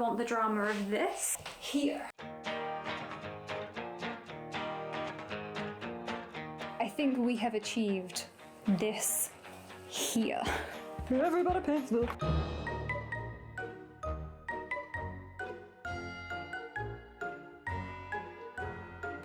want the drama of this here. I think we have achieved this here. Everybody paints the...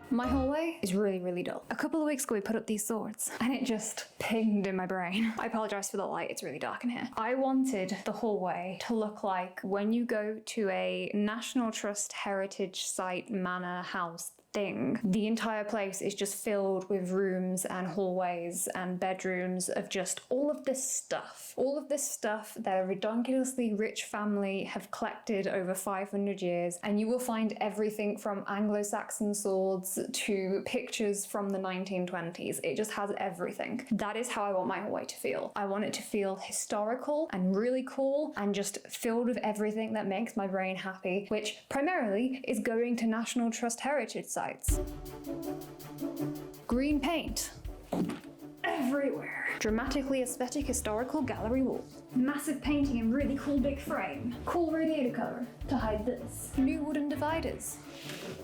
My hallway is really, really dull. A couple of weeks ago we put up these swords and it just pinged in my brain. I apologise for the light, it's really dark in here. I wanted the hallway to look like when you go to a National Trust heritage site manor house thing. The entire place is just filled with rooms and hallways and bedrooms of just all of this stuff. All of this stuff that a ridiculously rich family have collected over 500 years, and you will find everything from Anglo-Saxon swords to pictures from the 1920s. It just has everything. That is how I want my hallway to feel. I want it to feel historical and really cool and just filled with everything that makes my brain happy, which primarily is going to National Trust heritage sites. Green paint everywhere. Dramatically aesthetic historical gallery wall. Massive painting in really cool big frame. Cool radiator cover to hide this. New wooden dividers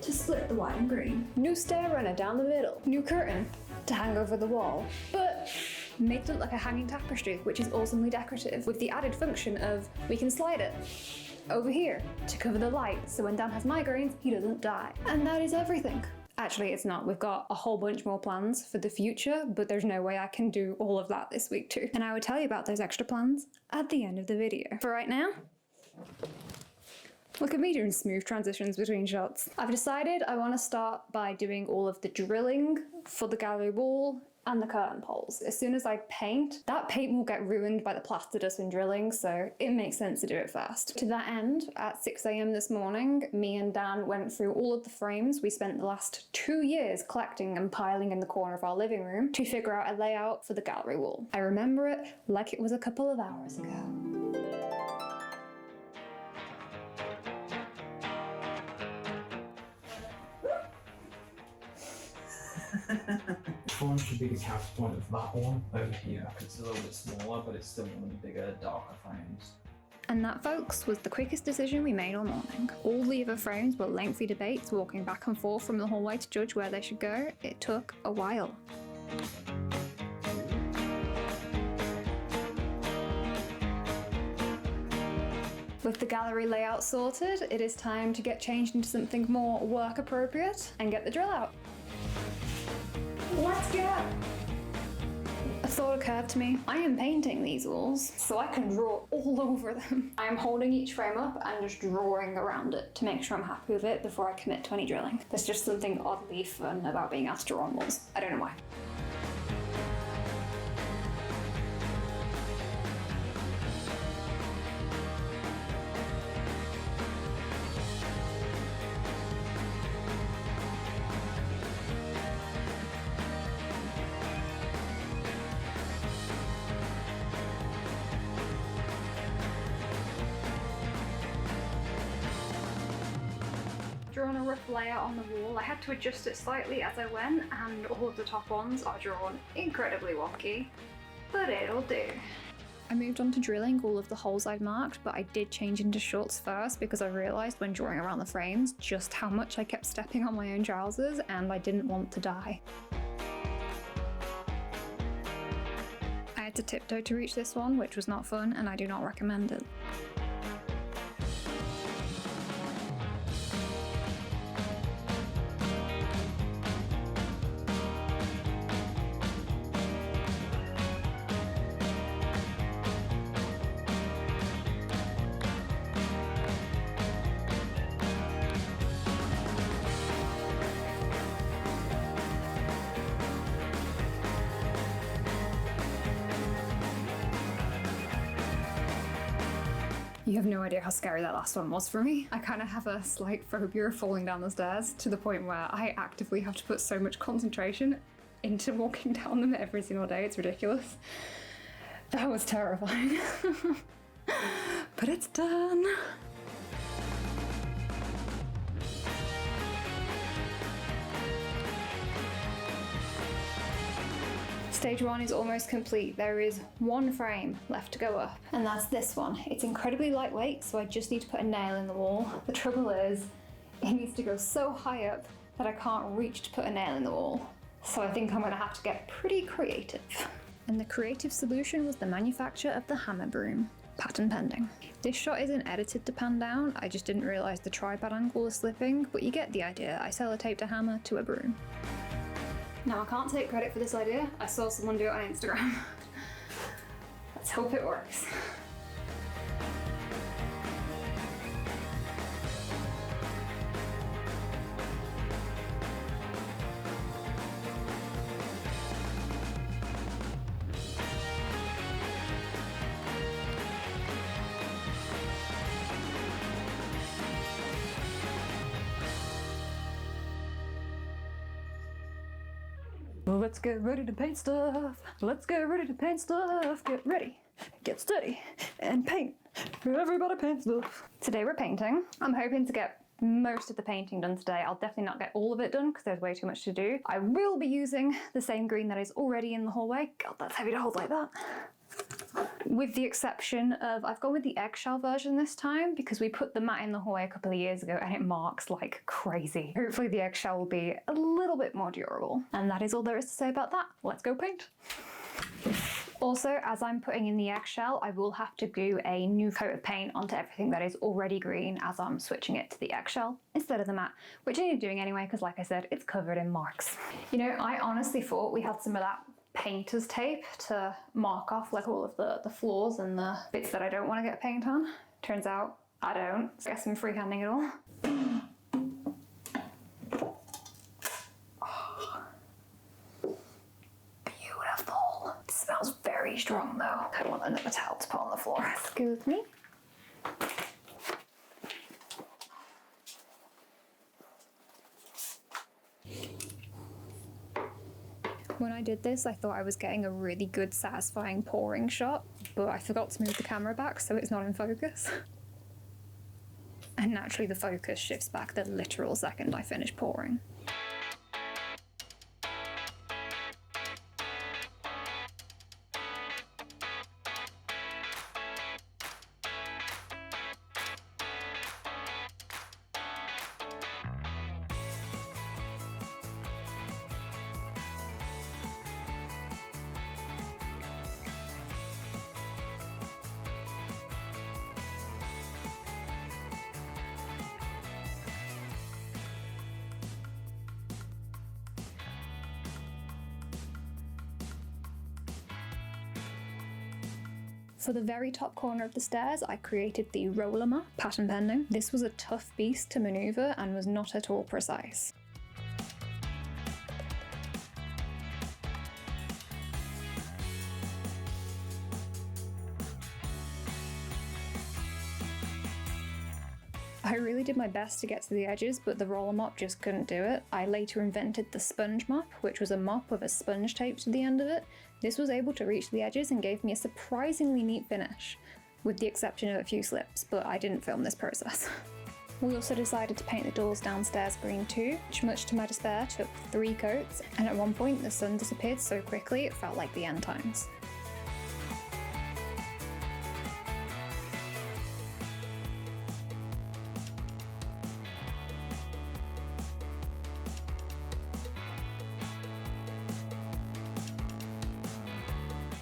to split the white and green. New stair runner down the middle. New curtain to hang over the wall, but make it look like a hanging tapestry, which is awesomely decorative, with the added function of we can slide it over here to cover the light, so when Dan has migraines, he doesn't die. And that is everything. Actually, it's not. We've got a whole bunch more plans for the future, but there's no way I can do all of that this week too. And I will tell you about those extra plans at the end of the video. For right now, look at me doing smooth transitions between shots. I've decided I want to start by doing all of the drilling for the gallery wall and the curtain poles. As soon as I paint, that paint will get ruined by the plaster dust and drilling, so it makes sense to do it first. To that end, at 6 AM this morning, me and Dan went through all of the frames we spent the last 2 years collecting and piling in the corner of our living room to figure out a layout for the gallery wall. I remember it like it was a couple of hours ago. This one should be the counterpoint of that one over here. It's a little bit smaller, but it's still one of the bigger, darker frames. And that, folks, was the quickest decision we made all morning. All the other frames were lengthy debates, walking back and forth from the hallway to judge where they should go. It took a while. With the gallery layout sorted, it is time to get changed into something more work appropriate and get the drill out. Let's go! A thought occurred to me. I am painting these walls so I can draw all over them. I am holding each frame up and just drawing around it to make sure I'm happy with it before I commit to any drilling. There's just something oddly fun about being asked to draw on walls. I don't know why. Drawn a rough layout on the wall. I had to adjust it slightly as I went, and all of the top ones are drawn incredibly wonky, but it'll do. I moved on to drilling all of the holes I'd marked, but I did change into shorts first because I realised when drawing around the frames just how much I kept stepping on my own trousers, and I didn't want to die. I had to tiptoe to reach this one, which was not fun, and I do not recommend it. You have no idea how scary that last one was for me. I kind of have a slight phobia of falling down the stairs to the point where I actively have to put so much concentration into walking down them every single day. It's ridiculous. That was terrifying. But it's done. Stage 1 is almost complete. There is one frame left to go up, and that's this one. It's incredibly lightweight, so I just need to put a nail in the wall. The trouble is, it needs to go so high up that I can't reach to put a nail in the wall. So I think I'm gonna have to get pretty creative. And the creative solution was the manufacture of the hammer broom. Patent pending. This shot isn't edited to pan down, I just didn't realise the tripod angle was slipping, but you get the idea. I sellotaped a hammer to a broom. Now I can't take credit for this idea, I saw someone do it on Instagram. Let's hope it works. Let's get ready to paint stuff. Let's get ready to paint stuff. Get ready, get steady, and paint. Everybody paint stuff. Today we're painting. I'm hoping to get most of the painting done today. I'll definitely not get all of it done because there's way too much to do. I will be using the same green that is already in the hallway. God, that's heavy to hold like that. With the exception of, I've gone with the eggshell version this time because we put the mat in the hallway a couple of years ago and it marks like crazy. Hopefully the eggshell will be a little bit more durable. And that is all there is to say about that. Let's go paint. Also, as I'm putting in the eggshell, I will have to glue a new coat of paint onto everything that is already green as I'm switching it to the eggshell instead of the matte, which I need doing anyway because like I said, it's covered in marks. You know, I honestly thought we had some of that painter's tape to mark off like all of the flaws and the bits that I don't want to get paint on. Turns out I don't. I guess I'm freehanding it all. Oh, beautiful. It smells very strong though. I want another towel to put on the floor. Excuse me. When I did this, I thought I was getting a really good, satisfying pouring shot, but I forgot to move the camera back so it's not in focus. And naturally the focus shifts back the literal second I finish pouring. For the very top corner of the stairs, I created the roller map, patent pending. This was a tough beast to maneuver and was not at all precise. I really did my best to get to the edges, but the roller mop just couldn't do it. I later invented the sponge mop, which was a mop with a sponge taped to the end of it. This was able to reach the edges and gave me a surprisingly neat finish, with the exception of a few slips, but I didn't film this process. We also decided to paint the doors downstairs green too, which much to my despair took 3 coats, and at one point the sun disappeared so quickly it felt like the end times.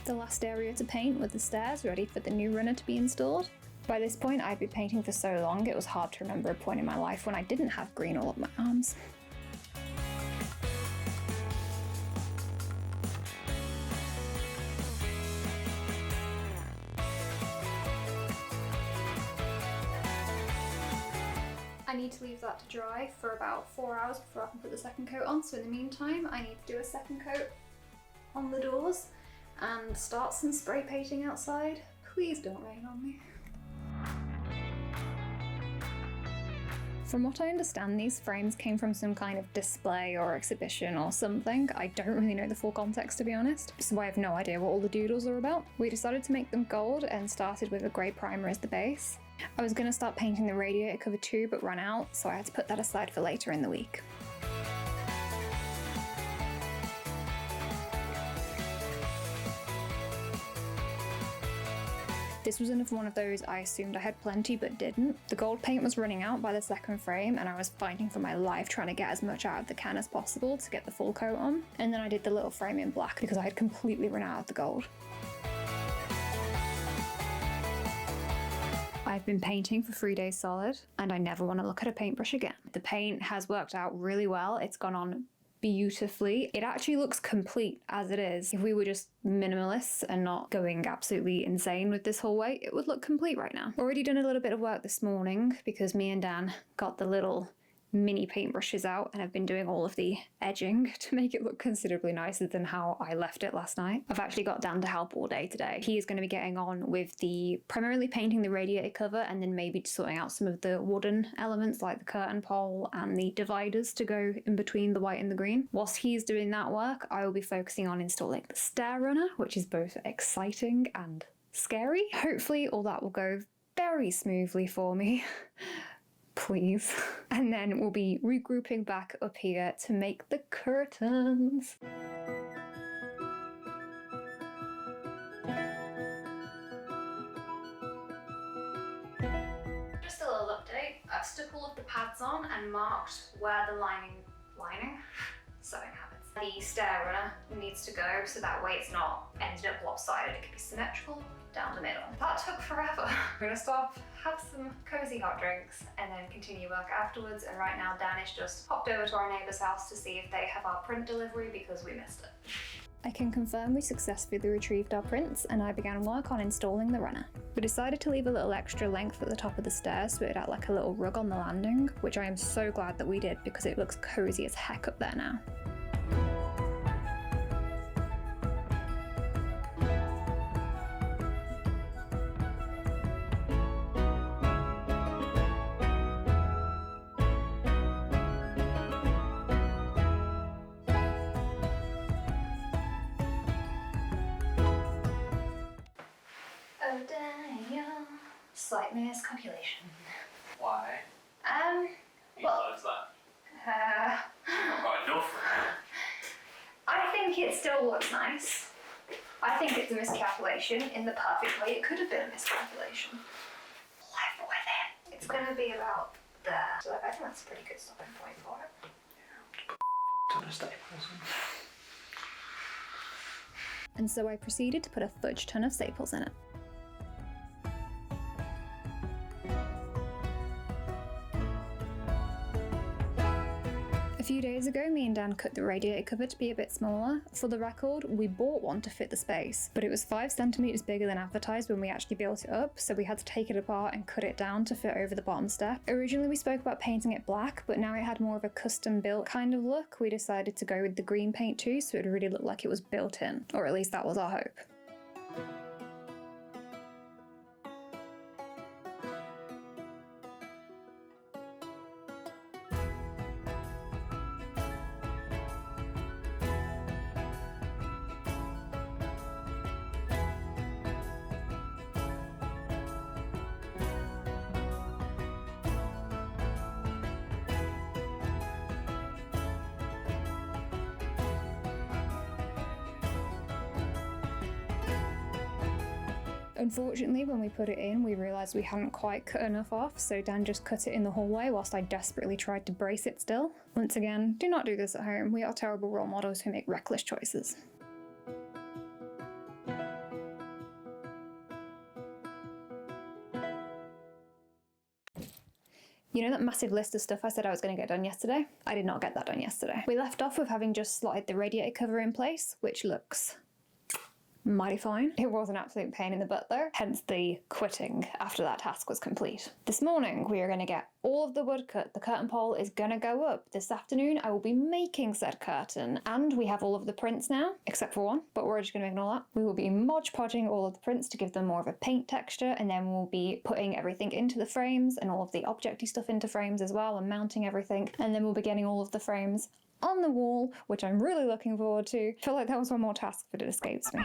The last area to paint were the stairs, ready for the new runner to be installed. By this point I'd been painting for so long it was hard to remember a point in my life when I didn't have green all up my arms. I need to leave that to dry for about 4 hours before I can put the second coat on, so in the meantime I need to do a second coat on the doors and start some spray painting outside. Please don't rain on me. From what I understand, these frames came from some kind of display or exhibition or something. I don't really know the full context, to be honest, so I have no idea what all the doodles are about. We decided to make them gold and started with a grey primer as the base. I was going to start painting the radiator cover too, but ran out, so I had to put that aside for later in the week. This was another one of those I assumed I had plenty but didn't. The gold paint was running out by the second frame and I was fighting for my life trying to get as much out of the can as possible to get the full coat on. And then I did the little frame in black because I had completely run out of the gold. I've been painting for 3 days solid and I never want to look at a paintbrush again. The paint has worked out really well. It's gone on beautifully. It actually looks complete as it is. If we were just minimalists and not going absolutely insane with this hallway, it would look complete right now. Already done a little bit of work this morning because me and Dan got the little mini paintbrushes out and I've been doing all of the edging to make it look considerably nicer than how I left it last night. I've actually got Dan to help all day today. He is going to be getting on with the primarily painting the radiator cover and then maybe sorting out some of the wooden elements like the curtain pole and the dividers to go in between the white and the green. Whilst he's doing that work, I will be focusing on installing the stair runner, which is both exciting and scary. Hopefully all that will go very smoothly for me. Please. And then we'll be regrouping back up here to make the curtains. Just a little update. I've stuck all of the pads on and marked where the sewing habits. The stair runner needs to go so that way it's not ended up lopsided. It can be symmetrical down the middle. That took forever. We're gonna stop, have some cozy hot drinks, and then continue work afterwards. And right now, Dan is just hopped over to our neighbour's house to see if they have our print delivery because we missed it. I can confirm we successfully retrieved our prints and I began work on installing the runner. We decided to leave a little extra length at the top of the stairs so it'd act like a little rug on the landing, which I am so glad that we did because it looks cozy as heck up there now. Slight miscalculation. Why? Well, What's that? Not got enough. I think it still looks nice. I think it's a miscalculation in the perfect way. It could have been a miscalculation. Live with it. It's gonna be about there. So I think that's a pretty good stopping point for it. Ton of staples. And so I proceeded to put a fudge ton of staples in it. A few days ago, me and Dan cut the radiator cover to be a bit smaller. For the record, we bought one to fit the space, but it was 5 centimeters bigger than advertised when we actually built it up, so we had to take it apart and cut it down to fit over the bottom step. Originally, we spoke about painting it black, but now it had more of a custom built kind of look. We decided to go with the green paint too, so it really looked like it was built in, or at least that was our hope. Unfortunately, when we put it in, we realised we hadn't quite cut enough off, so Dan just cut it in the hallway whilst I desperately tried to brace it still. Once again, do not do this at home. We are terrible role models who make reckless choices. You know that massive list of stuff I said I was going to get done yesterday? I did not get that done yesterday. We left off with having just slotted the radiator cover in place, which looks mighty fine. It was an absolute pain in the butt though, hence the quitting after that task was complete. This morning we are going to get all of the wood cut. The curtain pole is going to go up. This afternoon I will be making said curtain, and we have all of the prints now, except for one, but we're just going to ignore that. We will be Mod Podging all of the prints to give them more of a paint texture, and then we'll be putting everything into the frames and all of the objecty stuff into frames as well and mounting everything, and then we'll be getting all of the frames on the wall, which I'm really looking forward to. I feel like that was one more task, but it escapes me.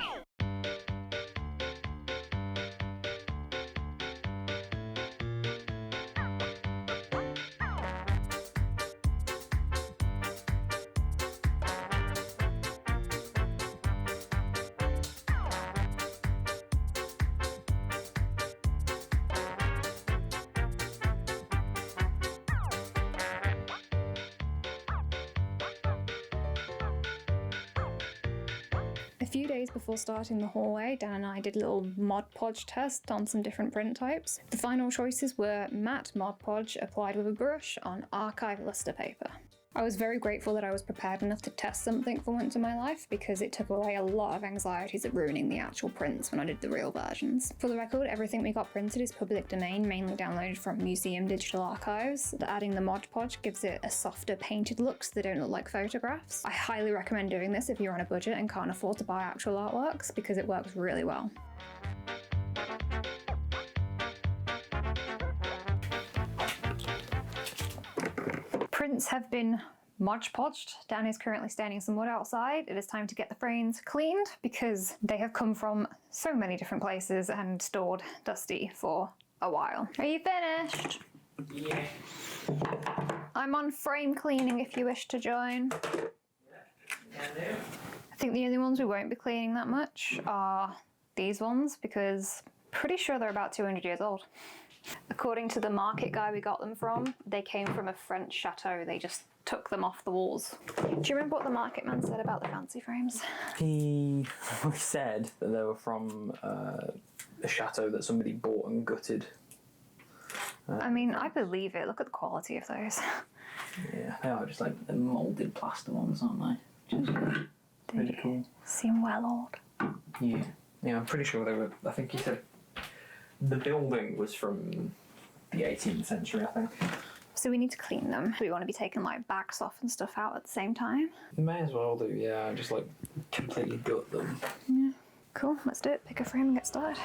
few days before starting the hallway, Dan and I did a little Mod Podge test on some different print types. The final choices were matte Mod Podge applied with a brush on archive luster paper. I was very grateful that I was prepared enough to test something for once in my life because it took away a lot of anxieties of ruining the actual prints when I did the real versions. For the record, everything we got printed is public domain, mainly downloaded from museum digital archives. Adding the Mod Podge gives it a softer painted look so they don't look like photographs. I highly recommend doing this if you're on a budget and can't afford to buy actual artworks because it works really well. Prints have been Mod Podged. Dan is currently staining some wood outside. It is time to get the frames cleaned because they have come from so many different places and stored dusty for a while. Are you finished? Yeah. I'm on frame cleaning if you wish to join. Yeah, I think the only ones we won't be cleaning that much are these ones because pretty sure they're about 200 years old. According to the market guy we got them from, they came from a French chateau. They just took them off the walls. Do you remember what the market man said about the fancy frames? He said that they were from a chateau that somebody bought and gutted. I mean, I believe it. Look at the quality of those. Yeah, they are just like the moulded plaster ones, aren't they? Which is really cool. Seem well old. Yeah. Yeah, I'm pretty sure they were, I think he said the building was from the 18th century, I think. So we need to clean them. We want to be taking like backs off and stuff out at the same time. May as well do, yeah, just like completely gut them. Yeah. Cool, let's do it. Pick a frame and get started.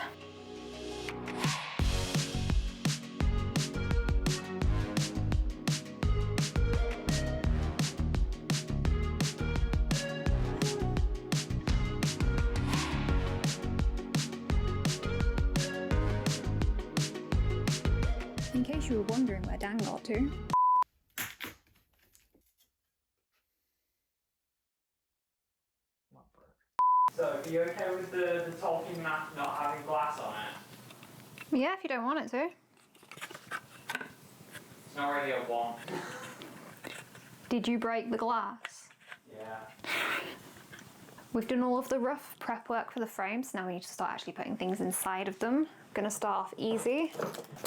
In case you were wondering where Dan got to, So, are you okay with the Tolkien map not having glass on it? yeah, if you don't want it to. It's not really a want. Did you break the glass? Yeah. We've done all of the rough prep work for the frames, now we need to start actually putting things inside of them. Gonna start off easy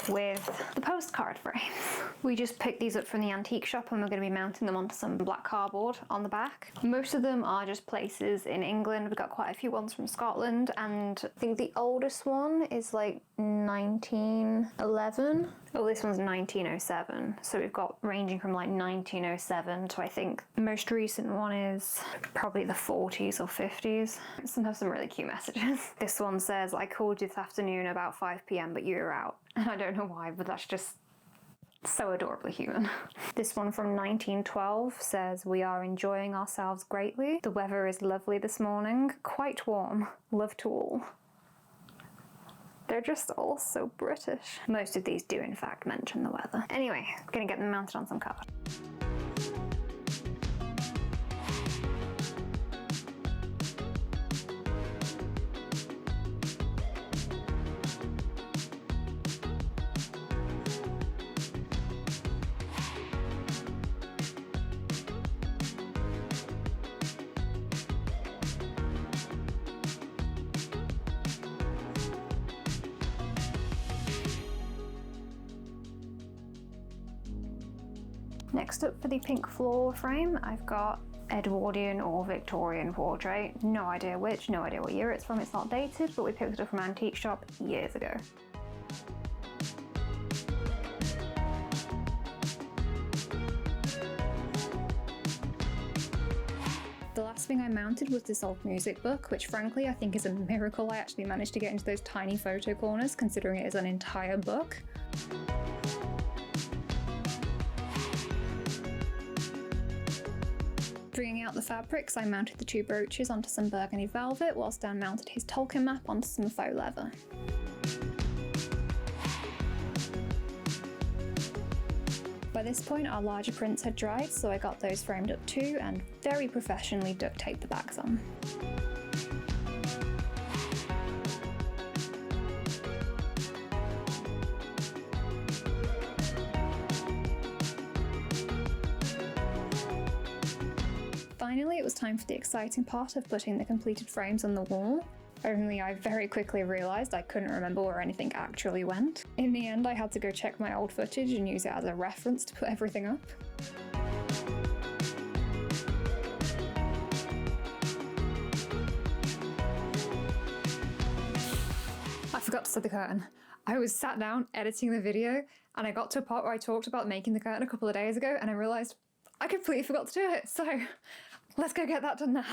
with the postcard frames. We just picked these up from the antique shop and we're gonna be mounting them onto some black cardboard on the back. Most of them are just places in England. We've got quite a few ones from Scotland and I think the oldest one is like 1911. Oh, this one's 1907. So we've got ranging from like 1907 to I think the most recent one is probably the 40s or 50s. Some have some really cute messages. This one says, I called you this afternoon about 5 p.m. but you were out. And I don't know why, but that's just so adorably human. This one from 1912 says, we are enjoying ourselves greatly. The weather is lovely this morning, quite warm. Love to all. They're just all so British. Most of these do in fact mention the weather. Anyway, I'm gonna get them mounted on some card. Next up for the pink floor frame, I've got Edwardian or Victorian portrait. No idea which, no idea what year it's from, it's not dated, but we picked it up from an antique shop years ago. The last thing I mounted was this old music book, which frankly I think is a miracle I actually managed to get into those tiny photo corners, considering it is an entire book. Bringing out the fabrics, I mounted the two brooches onto some burgundy velvet, whilst Dan mounted his Tolkien map onto some faux leather. By this point, our larger prints had dried, so I got those framed up too and very professionally duct taped the backs on. Finally, it was time for the exciting part of putting the completed frames on the wall. Only I very quickly realised I couldn't remember where anything actually went. In the end, I had to go check my old footage and use it as a reference to put everything up. I forgot to set the curtain. I was sat down editing the video and I got to a part where I talked about making the curtain a couple of days ago and I realised I completely forgot to do it. So let's go get that done now.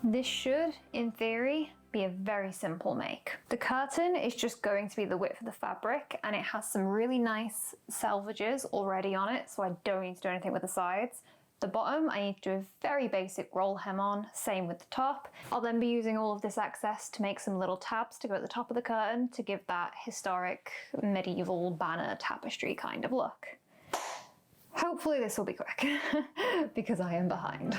This should, in theory, be a very simple make. The curtain is just going to be the width of the fabric and it has some really nice selvages already on it, so I don't need to do anything with the sides. The bottom, I need to do a very basic roll hem on, same with the top. I'll then be using all of this excess to make some little tabs to go at the top of the curtain to give that historic medieval banner tapestry kind of look. Hopefully this will be quick, because I am behind.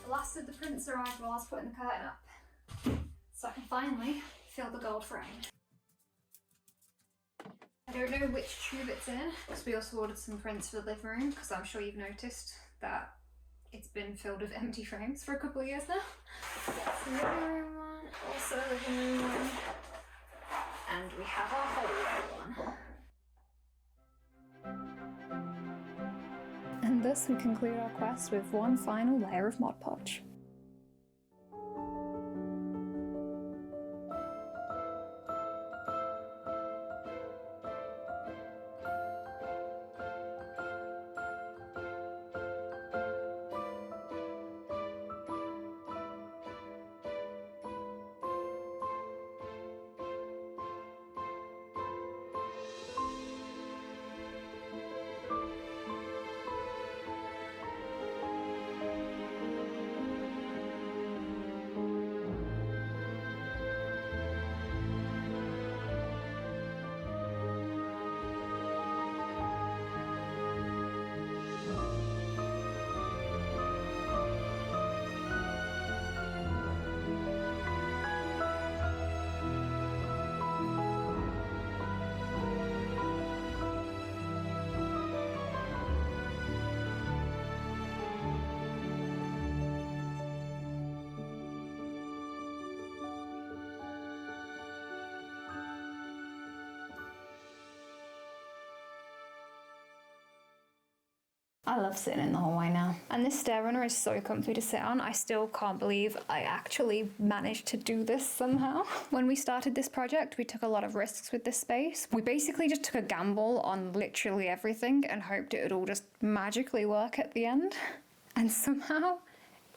The last of the prints arrived while I was putting the curtain up, so I can finally fill the gold frame. I don't know which tube it's in, because we also ordered some prints for the living room, because I'm sure you've noticed that it's been filled with empty frames for a couple of years now. That's the living room one, also the living room one, and we have our hallway one. And thus we conclude our quest with one final layer of Mod Podge. I love sitting in the hallway now. And this stair runner is so comfy to sit on. I still can't believe I actually managed to do this somehow. When we started this project, we took a lot of risks with this space. We basically just took a gamble on literally everything and hoped it would all just magically work at the end. And somehow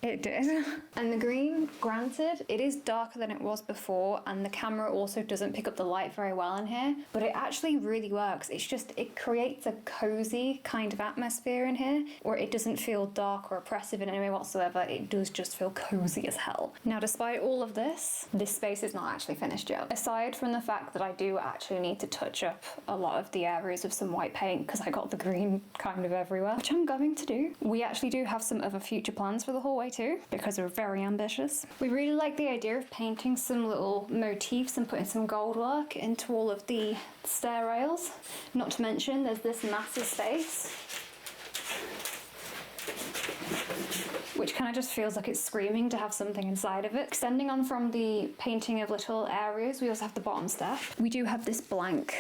it did. And the green, granted, it is darker than it was before, and the camera also doesn't pick up the light very well in here, but it actually really works. It's just, it creates a cozy kind of atmosphere in here, where it doesn't feel dark or oppressive in any way whatsoever. It does just feel cozy as hell. Now, despite all of this space is not actually finished yet. Aside from the fact that I do actually need to touch up a lot of the areas with some white paint, because I got the green kind of everywhere, which I'm going to do. We actually do have some other future plans for the hallway too, because we're very ambitious. We really like the idea of painting some little motifs and putting some gold work into all of the stair rails. Not to mention there's this massive space which kind of just feels like it's screaming to have something inside of it. Extending on from the painting of little areas, we also have the bottom step. We do have this blank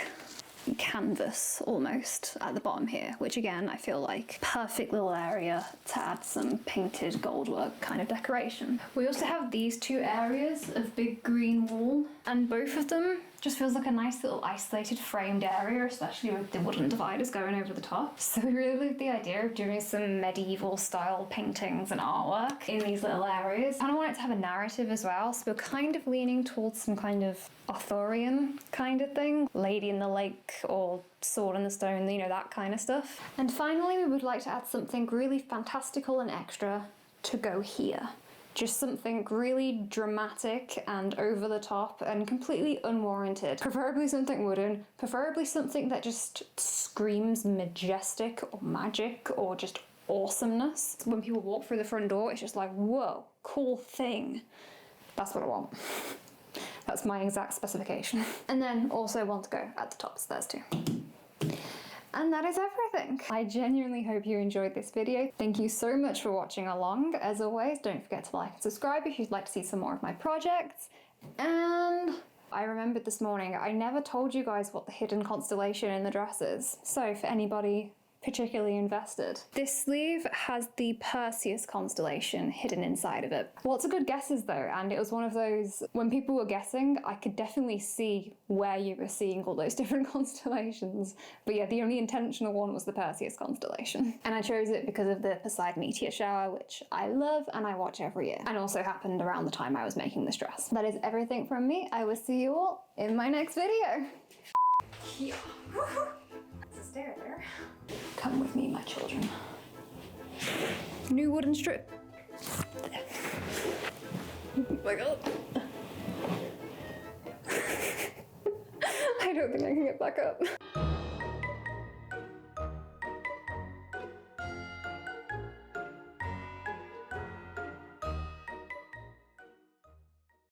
canvas almost at the bottom here, which again I feel like perfect little area to add some painted goldwork kind of decoration. We also have these two areas of big green wall, and both of them just feels like a nice little isolated framed area, especially with the wooden dividers going over the top. So we really like the idea of doing some medieval style paintings and artwork in these little areas. And I want it to have a narrative as well, so we're kind of leaning towards some kind of Arthurian kind of thing, Lady in the Lake or Sword in the Stone, you know, that kind of stuff. And finally, we would like to add something really fantastical and extra to go here. Just something really dramatic and over the top and completely unwarranted. Preferably something wooden, preferably something that just screams majestic or magic or just awesomeness. When people walk through the front door, it's just like, whoa, cool thing. That's what I want. That's my exact specification. And then also want to go at the top stairs too. And that is everything. I genuinely hope you enjoyed this video. Thank you so much for watching along. As always, don't forget to like and subscribe if you'd like to see some more of my projects. And I remembered this morning, I never told you guys what the hidden constellation in the dress is. So for anybody particularly invested, this sleeve has the Perseus constellation hidden inside of it. Lots of good guesses though, and it was one of those, when people were guessing, I could definitely see where you were seeing all those different constellations. But yeah, the only intentional one was the Perseus constellation. And I chose it because of the Poseidon meteor shower, which I love and I watch every year, and also happened around the time I was making this dress. That is everything from me. I will see you all in my next video. Yeah. There's a stair there. Come with me, my children. New wooden strip. Oh my god. I don't think I can get back up.